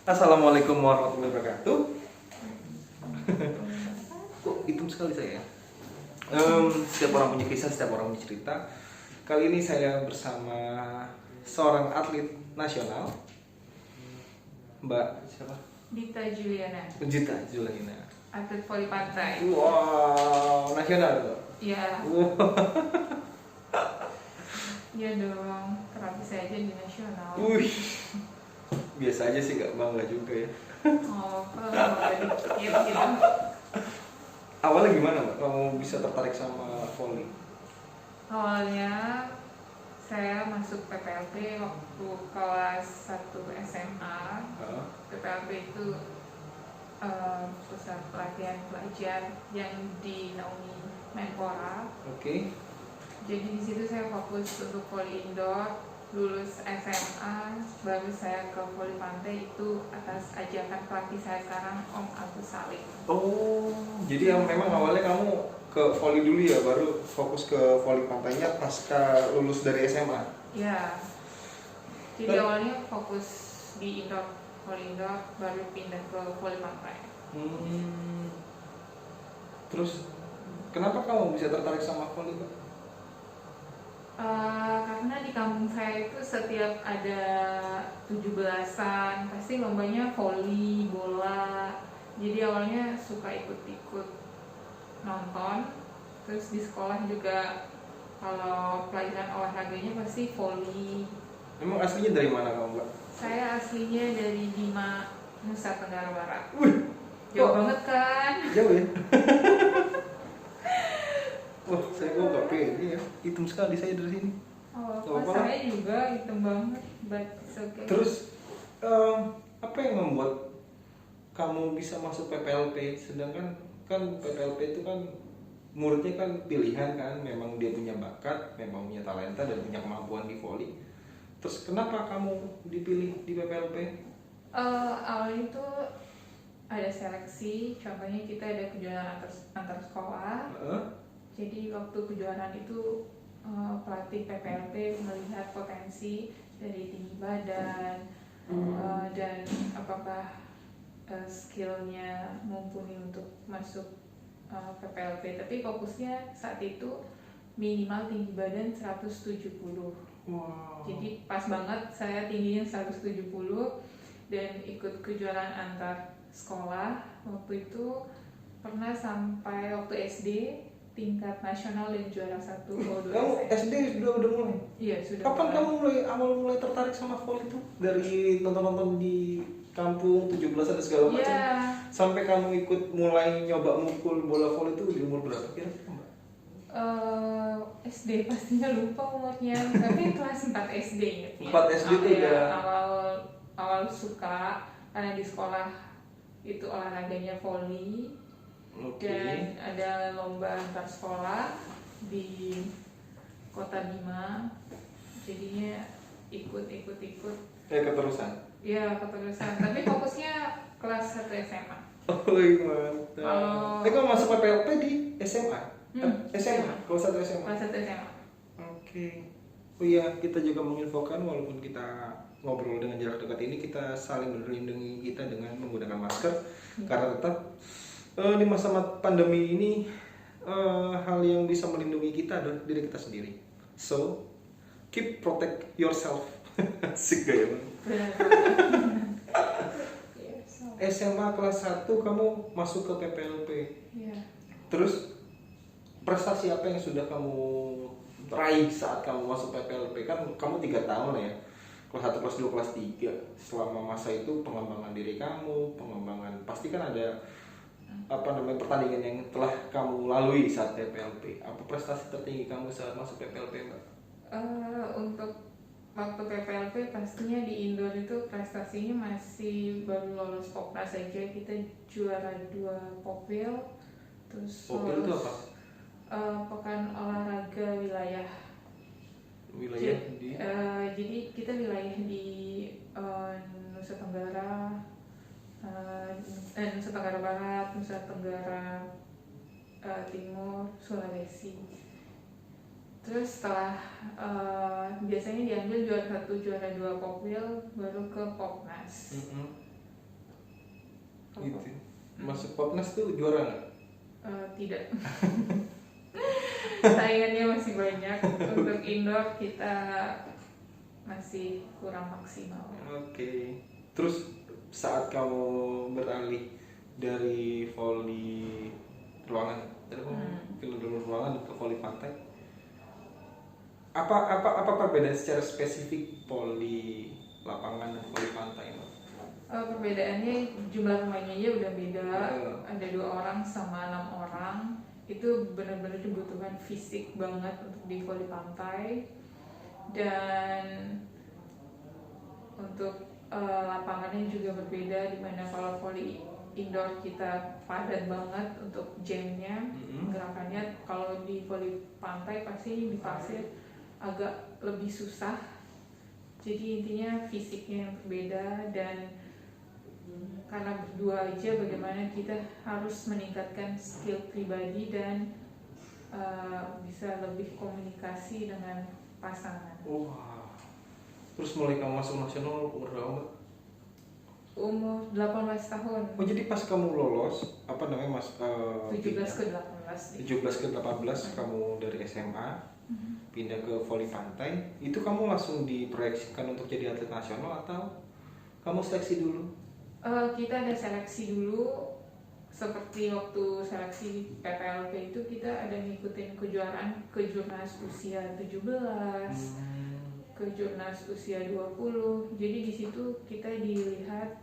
Assalamualaikum warahmatullahi wabarakatuh. Kok hitam sekali saya? Setiap orang punya kisah, setiap orang punya cerita. Kali ini saya bersama seorang atlet nasional, Mbak siapa? Dita Juliana, Dita Juliana. atlet voli pantai. Wow, nasional tuh. Ya, Wow. ya dong, kenapa saya aja di nasional? Wih, biasa aja sih, gak bangga juga ya. Oh, kalau nggak dikit gitu. Awalnya gimana, Mbak? Kamu bisa tertarik sama volley? Awalnya saya masuk PPLP waktu kelas 1 SMA. PPLP itu pusat pelatihan pelajar yang dinaungi Menpora. Oke. Jadi di situ saya fokus untuk voli indoor. Lulus SMA baru saya ke voli pantai itu atas ajakan pelatih saya sekarang, Om Agus Salim. Oh, jadi yang memang awalnya kamu ke volley dulu ya, baru fokus ke volley pantainya pasca lulus dari SMA. Ya, jadi awalnya fokus di indoor, voli indoor, baru pindah ke voli pantai. Terus kenapa kamu bisa tertarik sama volley, Pak? Karena di kampung saya itu setiap ada 17-an pasti lombanya voli, bola. Jadi awalnya suka ikut-ikut nonton. Terus di sekolah juga kalau pelajaran olahraganya pasti voli. Emang aslinya dari mana kamu, Mbak? Saya aslinya dari Bima, Nusa Tenggara Barat. Wih, Jauh banget kan? jauh ya? Wah, saya kok gak pede ya, hitam sekali saya dari sini. Oh, Gak apa-apa. saya juga hitam banget, but it's okay. Terus, apa yang membuat kamu bisa masuk PPLP? Sedangkan kan PPLP itu kan muridnya kan pilihan kan, memang dia punya bakat, memang punya talenta dan punya kemampuan di volley. Terus kenapa kamu dipilih di PPLP? Awalnya itu ada seleksi, contohnya kita ada kejuaraan antar sekolah. Jadi waktu kejuaraan itu pelatih PPLP melihat potensi dari tinggi badan dan apakah skillnya mumpuni untuk masuk PPLP. Tapi fokusnya saat itu minimal tinggi badan 170. Wow. Jadi pas banget saya tingginya 170 dan ikut kejuaraan antar sekolah. Waktu itu pernah sampai waktu SD tingkat nasional dan juara 1 O2. Kamu SD udah mulai? Iya, sudah. Kapan mulai. kamu mulai tertarik sama volley itu? Dari nonton-nonton di kampung 17 ada segala macam. Iya. Sampai kamu ikut mulai nyoba mukul bola volley itu di umur berapa kira-kira, Mbak? SD pastinya lupa umurnya, tapi kelas 4 SD ingetnya. 4 SD itu udah awal suka karena di sekolah itu olahraganya volley. Oke. Dan ada lomba antar sekolah di Kota Bima, jadinya ikut Keterusan. ya keterusan, tapi fokusnya kelas 1 SMA. Oh mantap. Kamu masuk PPLP di SMA? SMA? Kelas 1 SMA? Kelas 1 SMA. Oke. Oh iya, kita juga menginfokan walaupun kita ngobrol dengan jarak dekat ini, kita saling melindungi kita dengan menggunakan masker. Karena tetap di masa pandemi ini hal yang bisa melindungi kita adalah diri kita sendiri. So, keep protect yourself. Asik gak ya, Bang? SMA kelas 1 kamu masuk ke PPLP. Iya. Terus prestasi apa yang sudah kamu raih saat kamu masuk PPLP? Kan kamu 3 tahun lah ya. Kelas 1, kelas 2, kelas 3. Selama masa itu pengembangan diri kamu, pasti kan ada pertandingan yang telah kamu lalui saat PPLP. Apa prestasi tertinggi kamu saat masuk PPLP, Mbak? Untuk waktu PPLP pastinya di indoor itu prestasinya masih baru lolos Popnas saja. Kita juara 2 Popwil, terus Popwil itu apa? Pekan olahraga wilayah Di jadi kita wilayah di Nusa Tenggara Nusa Tenggara Barat, Nusa Tenggara Timur, Sulawesi. Terus setelah biasanya diambil juara 1, juara 2 Popwil, baru ke Popnas. Gitu. Masuk Popnas tuh juara nggak? Tidak. Saingannya masih banyak. Untuk indoor kita masih kurang maksimal. Oke. Terus saat kamu beralih dari voli ruangan, dari ruangan ke voli pantai, apa perbedaan secara spesifik voli lapangan dan voli pantai, Mbak? Perbedaannya jumlah pemainnya aja udah beda. Ada 2 orang sama 6 orang. Itu benar-benar dibutuhkan fisik banget untuk di voli pantai. Dan untuk lapangannya juga berbeda, dimana kalau voli indoor kita padat banget untuk jamnya, gerakannya. Kalau di voli pantai pasti di pasir agak lebih susah. Jadi intinya fisiknya yang berbeda, dan karena berdua aja bagaimana kita harus meningkatkan skill pribadi dan bisa lebih komunikasi dengan pasangan. Wah. Terus mulai kamu masuk nasional umur berapa? Umur 18 tahun. Oh, jadi pas kamu lolos, 17 ke 18. 17 ke 18 kamu dari SMA pindah ke voli pantai, itu kamu langsung diproyeksikan untuk jadi atlet nasional atau kamu seleksi dulu? Kita ada seleksi dulu, seperti waktu seleksi PPLP itu kita ada ngikutin kejuaraan kejurnas usia 17, kejurnas usia 20. Jadi di situ kita dilihat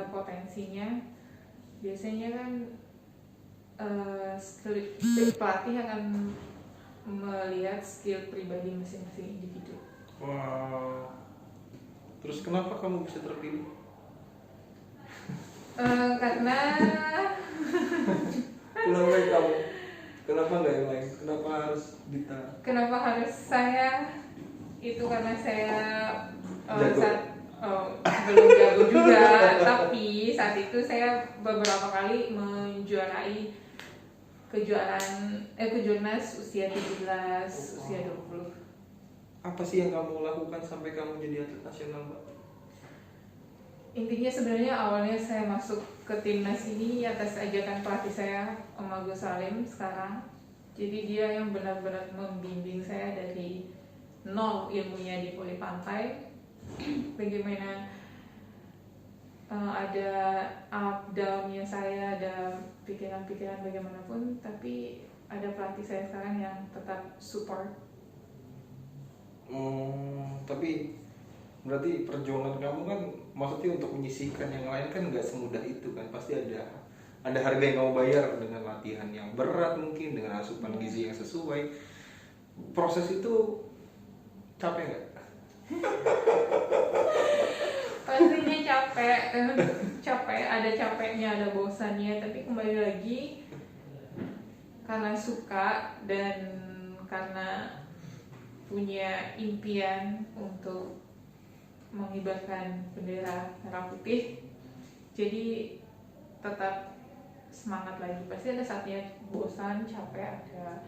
potensinya. Biasanya kan pelatih akan melihat skill pribadi masing-masing individu. Wow. Terus kenapa kamu bisa terpilih? Karena Kenapa kamu? Kenapa nggak yang lain? Kenapa harus Dita? Kenapa harus saya? Itu karena saya belum jago juga, tapi saat itu saya beberapa kali menjuarai kejurnas usia 17, usia 20. Apa sih yang kamu lakukan sampai kamu jadi atlet nasional, Mbak? Intinya sebenarnya awalnya saya masuk ke timnas ini atas ajakan pelatih saya, Om Agus Salim sekarang. Jadi dia yang benar-benar membimbing saya dari nol ilmunya di voli pantai. Bagaimana ada up down-nya saya, ada pikiran-pikiran bagaimanapun, tapi ada pelatih saya sekarang yang tetap support. Tapi berarti perjuangan kamu kan maksudnya untuk menyisihkan yang lain kan nggak semudah itu kan, pasti ada harga yang kamu bayar dengan latihan yang berat, mungkin dengan asupan gizi yang sesuai. Proses itu capek nggak? Pastinya capek, ada capeknya, ada bosannya, tapi kembali lagi karena suka dan karena punya impian untuk mengibarkan bendera merah putih, jadi tetap semangat lagi. Pasti ada saatnya bosan, capek, ada.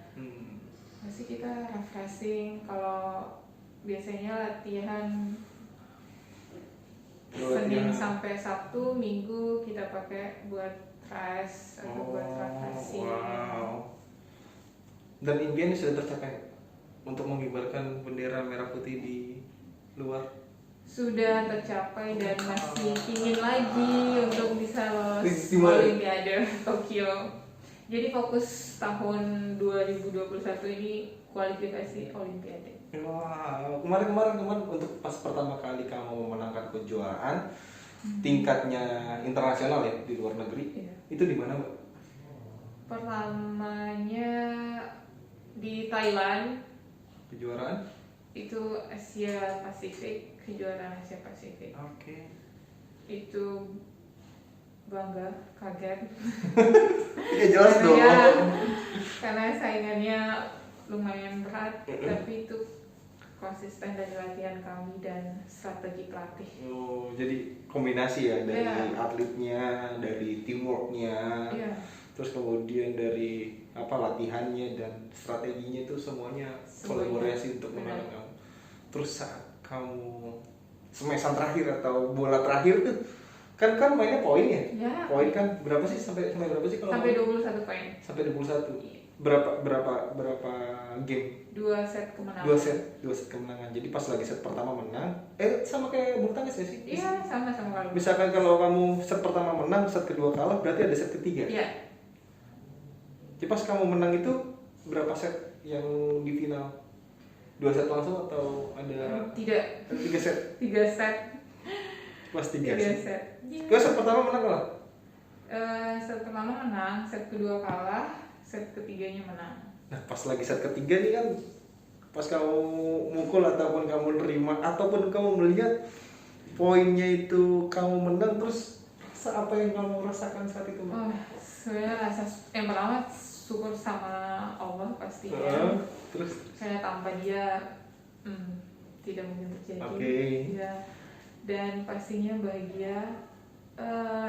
Pasti kita refreshing. Kalau biasanya latihan Senin sampai Sabtu, Minggu kita pakai buat rest atau buat refreshing. Wow. Dan impian sudah tercapai untuk mengibarkan bendera merah putih di luar? Sudah tercapai dan masih ingin lagi untuk bisa lolos Olimpiade Tokyo. Jadi fokus tahun 2021 ini kualifikasi Olimpiade. Wah, kemarin untuk pas pertama kali kamu memenangkan kejuaraan tingkatnya internasional ya di luar negeri, itu di mana, Mbak? Pertamanya di Thailand. Kejuaraan? Itu Asia Pasifik, kejuaraan Asia Pasifik. Oke. Itu bangga, kaget. Ya jelas dong. Karena saingannya lumayan berat, tapi itu konsisten dari latihan kami dan strategi pelatih. Oh, jadi kombinasi ya dari atletnya, dari teamworknya, terus kemudian dari latihannya dan strateginya itu semuanya kolaborasi untuk menang kamu. Terus saat kamu semesan terakhir atau bola terakhir tuh Kan mainnya poin ya? Ya. Poin kan berapa sih sampai berapa sih kalau Sampai main? 21 poin. Sampai 21. Iya. Berapa game? 2 set kemenangan. 2 set kemenangan. Jadi pas lagi set pertama menang, sama kayak bulu tangkis ya sih? Iya, sama kalau. Misalkan kalau kamu set pertama menang, set kedua kalah, berarti ada set ketiga. Iya. Jadi pas kamu menang itu berapa set yang di final? 2 set langsung atau ada Tidak. 3 set? 3 set. Pas 3 3 set. set. Iya. Kau set pertama menang kalah? Set pertama menang, set kedua kalah, set ketiganya menang. Nah pas lagi set ketiga nih kan, pas kamu mukul ataupun kamu nerima ataupun kamu melihat poinnya itu kamu menang, terus rasa apa yang kamu rasakan saat itu? Oh, sebenarnya rasa yang pertama syukur sama Allah pastinya. Terus Saya tanpa dia tidak mungkin terjadi. Oke. Ya. Dan pastinya bahagia.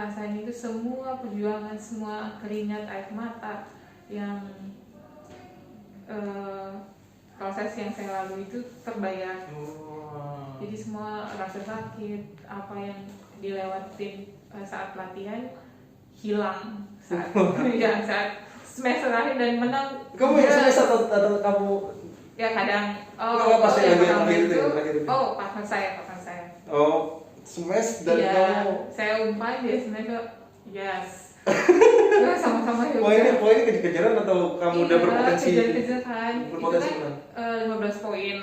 Rasanya itu semua perjuangan, semua keringat, air mata yang proses yang saya lalui itu terbayar. Jadi semua rasa sakit, apa yang dilewatin saat latihan hilang saat saat semester akhir dan menang. Kamu yang semester atau kamu? Ya kadang. Pas yang pertama terakhir itu. Partner saya. Oh, smash dan kamu. Saya umpan dia sebenarnya yes. Kita sama-sama ya. Poinnya kejar-kejaran atau kamu udah berpotensi? Kejar-kejaran. Berpotensi Itu menang. 15 poin.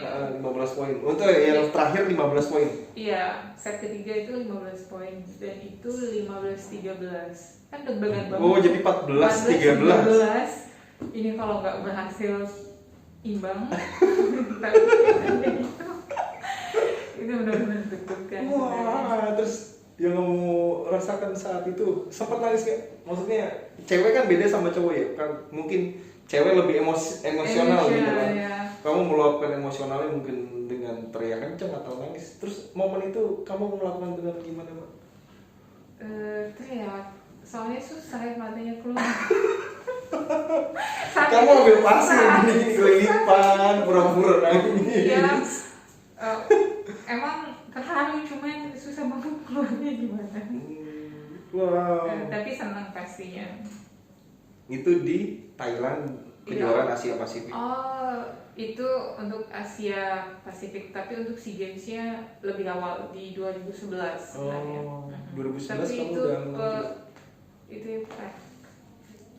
15 poin. Untuk yang terakhir 15 poin. Iya, set ketiga itu 15 poin dan itu 15-13. Kan deg-degan banget. Oh, jadi 14-13. Ini kalau nggak berhasil imbang, tapi gitu. Itu benar-benar deg-degan. Wah, terus yang kamu rasakan saat itu sempat nangis gak? Maksudnya cewek kan beda sama cowok ya kan, mungkin cewek lebih emosional gitu kan. Ya. Kamu meluapkan emosionalnya mungkin dengan teriak kenceng atau nangis. Terus momen itu kamu melakukan dengan gimana, Mbak? Teriak, soalnya susah ya matanya keluar. Kamu ambil pasir gini kelilipan, pura-pura nangis. Iya. Emang terharu, cuman susah banget keluarnya gimana. Wow. Tapi senang pastinya. Itu di Thailand, kejuaraan Asia Pasifik. Oh, itu untuk Asia Pasifik, tapi untuk SEA Games-nya lebih awal di 2011 sebenarnya. Oh, 2011 tapi kamu itu udah menang. Itu perak.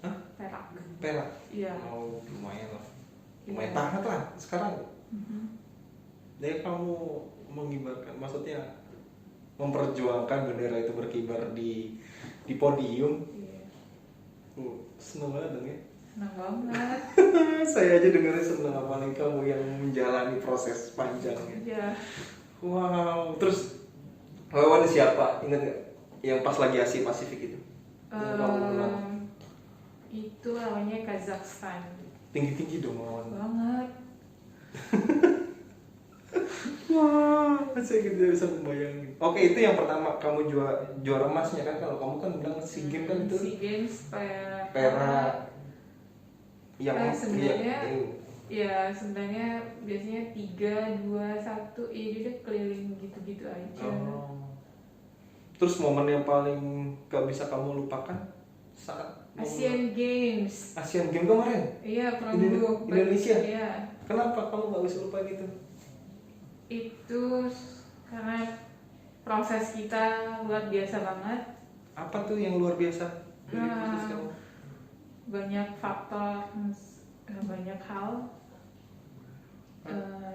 Hah? Perak. Perak. Iya. Oh, lumayan lah. Iya. Lumayan tahan lah sekarang. Mhm. Jadi kamu mengibarkan, maksudnya memperjuangkan bendera itu berkibar di podium. Iya. Seneng banget dong ya. Senang banget. Saya aja dengerin seneng, apalagi kamu yang menjalani proses panjangnya. Iya. Wow. Terus lawan siapa? Ingat nggak? Yang pas lagi Asia Pasifik itu? Yang kamu menang. Itu lawannya Kazakhstan. Tinggi-tinggi dong lawan. Banget. Wah, saya tidak bisa membayangin. Oke, itu yang pertama kamu juara emasnya kan? Kalau kamu kan bilang SEA Games kan itu SEA Games perak. Yang sebenarnya iya. ya sebenarnya biasanya 3, 2, 1 ya dia keliling gitu-gitu aja. Oh. Terus momen yang paling gak bisa kamu lupakan saat Asian Games. Asian Games kemarin? Iya, Pramuka Indonesia? Iya. Kenapa kamu gak bisa lupain itu? Itu karena proses kita luar biasa banget. Apa tuh yang luar biasa dari proses kamu? Banyak faktor, banyak hal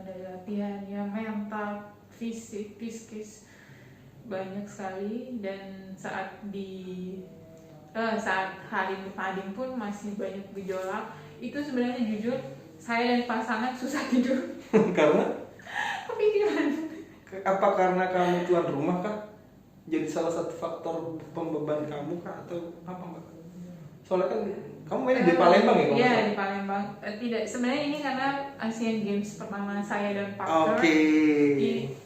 dari latihannya, mental, fisik, psikis, banyak sekali. Dan saat hari bertanding pun masih banyak gejolak. Itu sebenarnya jujur saya dan pasangan susah tidur. Karena? Kepikiran. Apa karena kamu tuan rumah kah? Jadi salah satu faktor pembeban kamu kah? Atau apa, Mbak? Soalnya kan kamu mainnya di Palembang ya? Iya, di Palembang. Tidak, sebenarnya ini karena Asian Games pertama saya dan partner. Oke.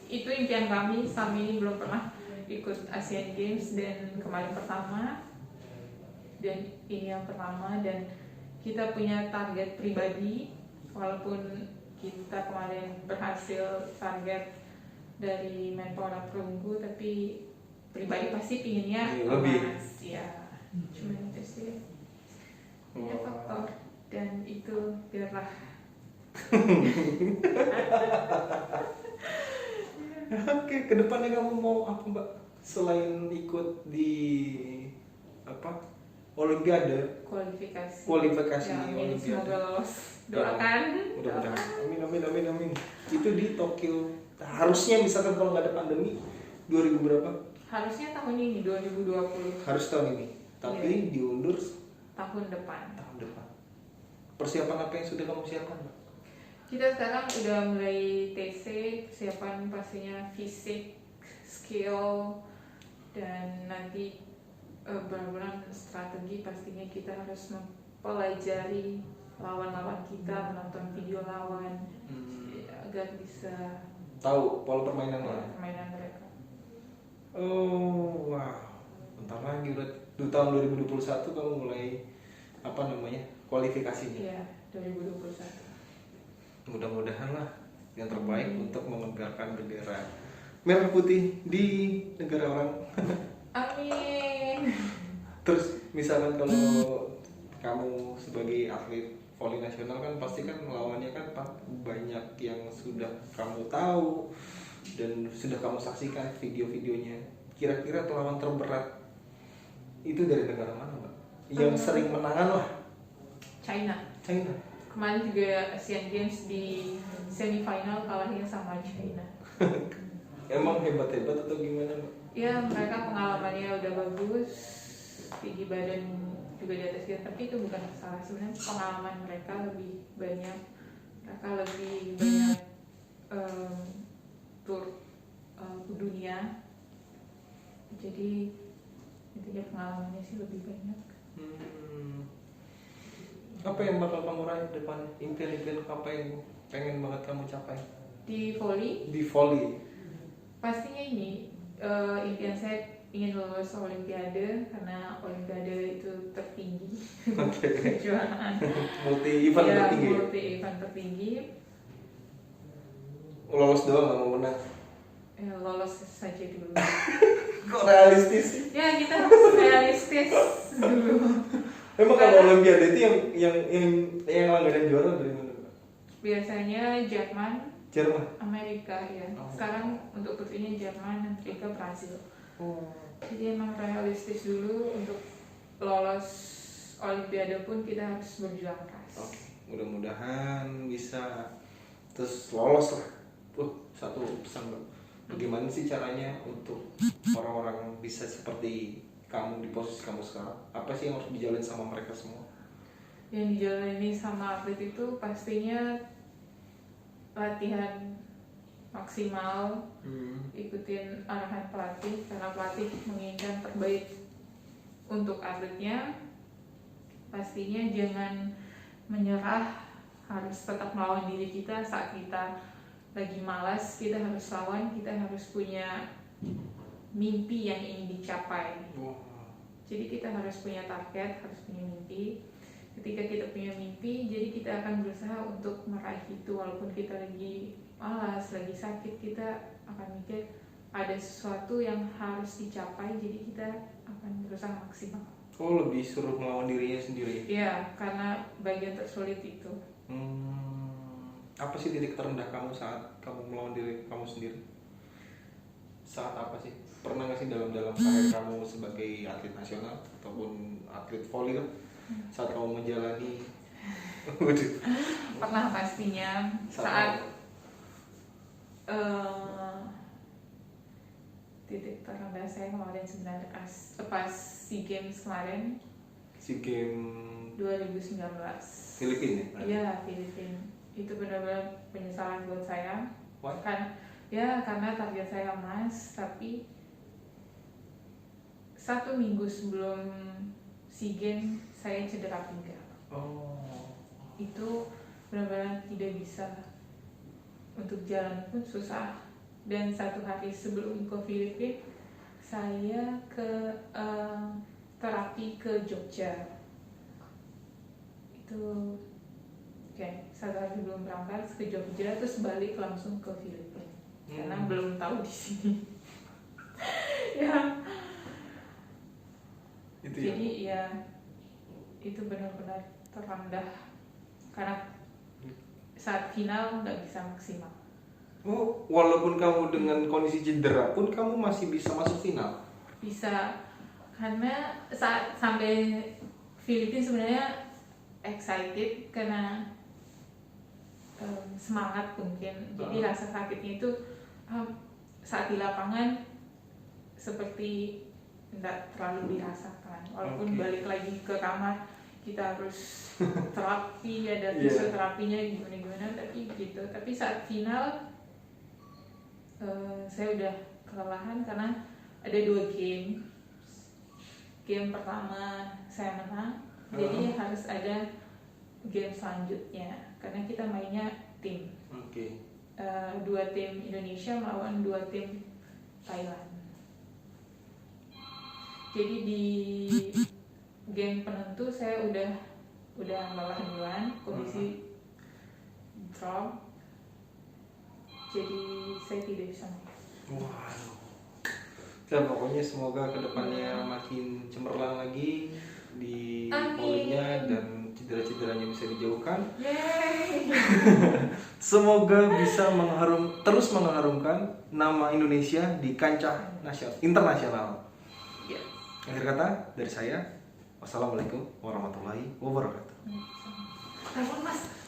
Itu impian kami, selama ini belum pernah ikut Asian Games dan kemarin pertama. Dan ini yang pertama, dan kita punya target pribadi. Walaupun kita kemarin berhasil target dari Menpora Perunggu, tapi pribadi pasti pinginnya lebih. emas ya. Cuma itu sih banyak faktor, dan itu biarlah. Oke, kedepannya kamu mau apa Mbak? Selain ikut di apa? Olimpiade, Kualifikasi kualifikasi ya, amin. Olimpiade. Semoga lolos, doakan. Mudah-mudahan. Amin. Itu di Tokyo. Harusnya misalkan kalau nggak ada pandemi 2000 berapa? Harusnya tahun ini 2020, Harus tahun ini. Tapi diundur tahun depan. tahun depan. Persiapan apa yang sudah kamu siapkan, Mbak? Kita sekarang udah mulai TC, persiapan pastinya fisik, skill, dan nanti benar-benar strategi. Pastinya kita harus mempelajari lawan-lawan kita, menonton video lawan agar bisa Tahu pola permainan lah. permainan mereka. Oh, wow. Bentar lagi udah di tahun 2021 kamu mulai apa namanya? Kualifikasinya. Iya, 2021. Mudah-mudahan lah yang terbaik untuk mengibarkan bendera merah putih di negara orang. Amin. Terus misalkan kalau kamu sebagai atlet voli nasional kan pasti kan lawannya kan banyak yang sudah kamu tahu dan sudah kamu saksikan video-videonya. Kira-kira lawan terberat itu dari negara mana, Mbak? Yang sering menangan lah. China. Kemarin juga Asian Games di semifinal kalahnya sama China. Emang hebat-hebat atau gimana, Mbak? Ya, mereka pengalamannya udah bagus, tinggi badan juga di atas kita, tapi itu bukan masalah. Sebenarnya pengalaman mereka lebih banyak, mereka lebih banyak tur dunia. Jadi intinya pengalamannya sih lebih banyak. Apa yang bakal kamu raih depan? Impian-impian apa yang pengen banget kamu capai? Di volley? Di volley. Pastinya ini impian saya ingin lulus Olimpiade, karena Olimpiade itu tertinggi. Kejuaraan Multi event ya, tertinggi. multi event tertinggi. Lolos doang nggak mau menang. Lolos saja dulu. Kok realistis? Ya, kita harus realistis dulu. Emang kalau Olimpiade itu yang langganan juara dari mana, Mbak? Biasanya Jerman, Amerika ya. Sekarang untuk putrinya Jerman, Amerika, Brazil. Jadi emang realistis dulu. Untuk lolos Olimpiade pun kita harus berjuang keras. Oke, mudah-mudahan bisa terus lolos lah. Satu pesan, Mbak. Bagaimana sih caranya untuk orang-orang bisa seperti kamu di posisi kamu sekarang? Apa sih yang harus dijalin sama mereka semua? Yang dijalani sama atlet itu pastinya latihan maksimal, ikutin arahan pelatih, karena pelatih menginginkan terbaik untuk atletnya. Pastinya jangan menyerah, harus tetap melawan diri kita. Saat kita lagi malas, kita harus lawan, kita harus punya mimpi yang ingin dicapai. Jadi kita harus punya target, harus punya mimpi. Ketika kita punya mimpi, jadi kita akan berusaha untuk meraih itu. Walaupun kita lagi malas, lagi sakit, kita akan mikir ada sesuatu yang harus dicapai, jadi kita akan berusaha maksimal. Lebih suruh melawan dirinya sendiri? Iya, karena bagian tersulit itu. Apa sih titik terendah kamu saat kamu melawan diri kamu sendiri? Saat apa sih? Pernah nggak sih dalam karir kamu sebagai atlet nasional ataupun atlet voli kan? Saat kamu menjalani pernah pastinya saat titik terendah saya kemarin sebenarnya pas SEA Games kemarin. SEA Games 2019 Filipina ya? Iya, Filipina. Itu benar-benar penyesalan buat saya. Why? Karena target saya emas, tapi 1 minggu sebelum SEA Games saya cedera pinggang. Itu benar-benar tidak bisa, untuk jalan pun susah. Dan 1 hari sebelum ke Filipina saya ke terapi ke Jogja. Itu 1 hari sebelum berangkat ke Jogja, terus balik langsung ke Filipina. Karena belum tahu di sini. Ya, Gitu ya. Jadi ya itu benar-benar terendah karena saat final nggak bisa maksimal. Oh, walaupun kamu dengan kondisi cedera pun kamu masih bisa masuk final. Bisa, karena saat sampai Filipina sebenarnya excited karena semangat mungkin. Jadi rasa sakitnya itu saat di lapangan seperti tidak terlalu dirasakan. Walaupun balik lagi ke kamar kita harus terapi, ada fisioterapinya gimana-gimana, tapi gitu. Tapi saat final saya udah kelelahan karena ada 2 game. Game pertama saya menang, jadi harus ada game selanjutnya karena kita mainnya tim. 2 tim Indonesia melawan 2 tim Thailand. Jadi di game penentu saya udah melewati duluan, kondisi drop. Jadi saya tidak bisa main. Waduh. Dan pokoknya semoga kedepannya makin cemerlang lagi di volley-nya dan cedera-cederanya bisa dijauhkan. Yeay. Semoga bisa terus mengharumkan nama Indonesia di kancah internasional. Ya. Akhir kata dari saya, wassalamualaikum warahmatullahi wabarakatuh. Telepon Mas.